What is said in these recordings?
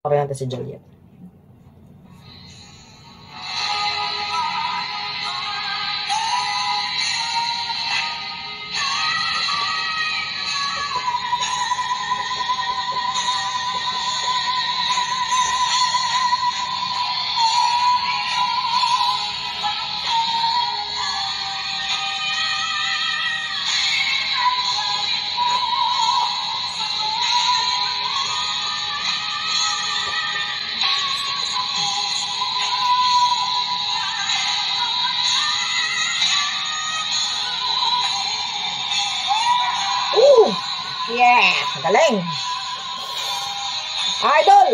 Oriente si Juliet. Yeah! Galing! Idol!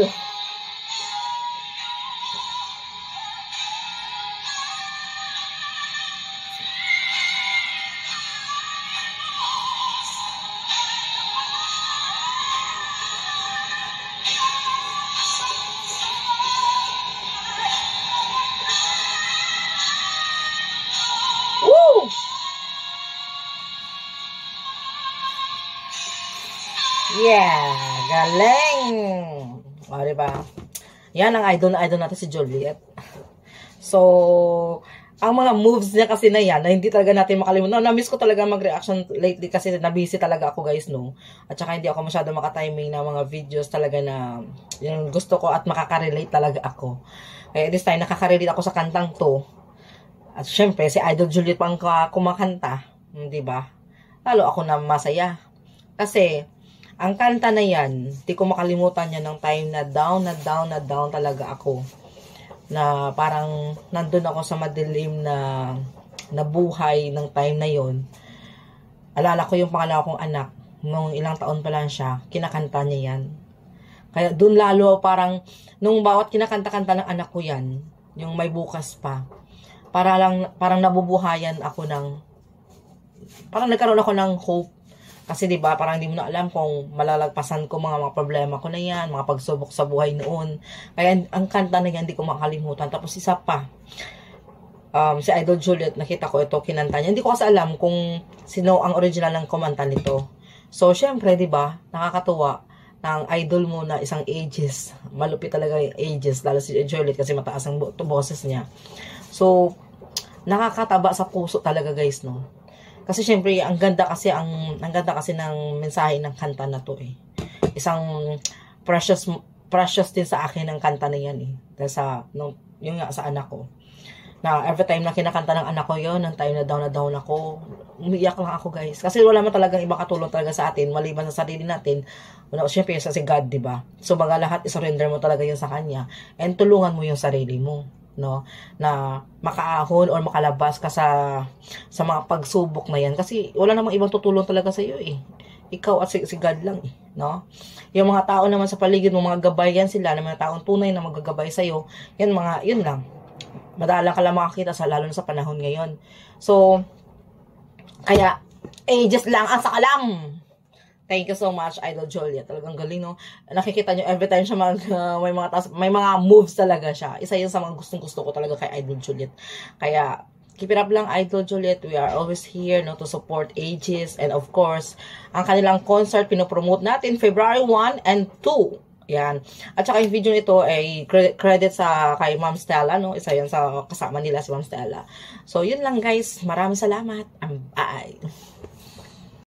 Woo! Yeah, galing. O, diba? Yan ang idol na idol natin si Juliet. So, ang mga moves niya kasi na yan, na hindi talaga natin makalimutan. Na-miss ko talaga mag-reaction lately kasi na-busy talaga ako guys, no? At saka hindi ako masyado makatiming na mga videos talaga na yung gusto ko at makaka-relate talaga ako. Kaya this time, nakaka-relate ako sa kantang to. At syempre, si Idol Juliet pang kumakanta. Diba? Lalo ako na masaya. Kasi, ang kanta na yan, di ko makalimutan yan ng time na down talaga ako. Na parang nandun ako sa madilim na buhay ng time na yon. Alala ko yung pangalawa kong anak, nung ilang taon pa lang siya, kinakanta niya yan. Kaya dun lalo parang, nung bawat kinakanta-kanta ng anak ko yan, yung may bukas pa, parang nabubuhayan ako parang nagkaroon ako ng hope. Kasi 'di ba, parang hindi mo na alam kung malalagpasan ko mga problema ko na 'yan, mga pagsubok sa buhay noon. Kaya ang kanta na 'yan hindi ko makalimutan. Tapos isa pa, si Idol Juliet, nakita ko ito kinanta niya. Hindi ko kasi alam kung sino ang original ng kumanta nito. So syempre 'di ba, nakakatuwa ng idol mo na isang ages. Malupit talaga yung ages, lalo si Juliet kasi mataas ang boses niya. So nakakataba sa puso talaga guys, no. Kasi syempre, ang ganda kasi ng mensahe ng kanta na to eh. Isang precious din sa akin ng kanta na yan eh. Dahil yung nga sa anak ko. Na every time na kinakanta ng anak ko yon, ng time na down ako, umiiyak lang ako guys. Kasi wala man talagang iba katulong talaga sa atin, maliban sa sarili natin. Syempre, sa si God, diba? So, baga lahat, isurrender mo talaga yun sa Kanya. And tulungan mo yung sarili mo. No, na makaahon or makalabas ka sa mga pagsubok na yan kasi wala namang ibang tutulong talaga sa iyo eh. Ikaw at si God lang eh, no? Yung mga tao naman sa paligid mo, mga gabayan sila, ng mga taong tunay na magagabay sa iyo, yun lang. Madalang ka lang makakita lalo na sa panahon ngayon. So, kaya ages lang ang sakalam. Thank you so much, Idol Juliet. Talagang galing, no? Nakikita nyo, every time siya may mga moves talaga siya. Isa yun sa mga gustong-gusto ko talaga kay Idol Juliet. Kaya, keep it up lang, Idol Juliet. We are always here, no, to support Aegis. And of course, ang kanilang concert, pinopromote natin, February 1 and 2. Yan. At saka yung video nito ay credit kay Ma'am Stella, no? Isa yan sa kasama nila si Ma'am Stella. So, yun lang guys. Maraming salamat. Bye!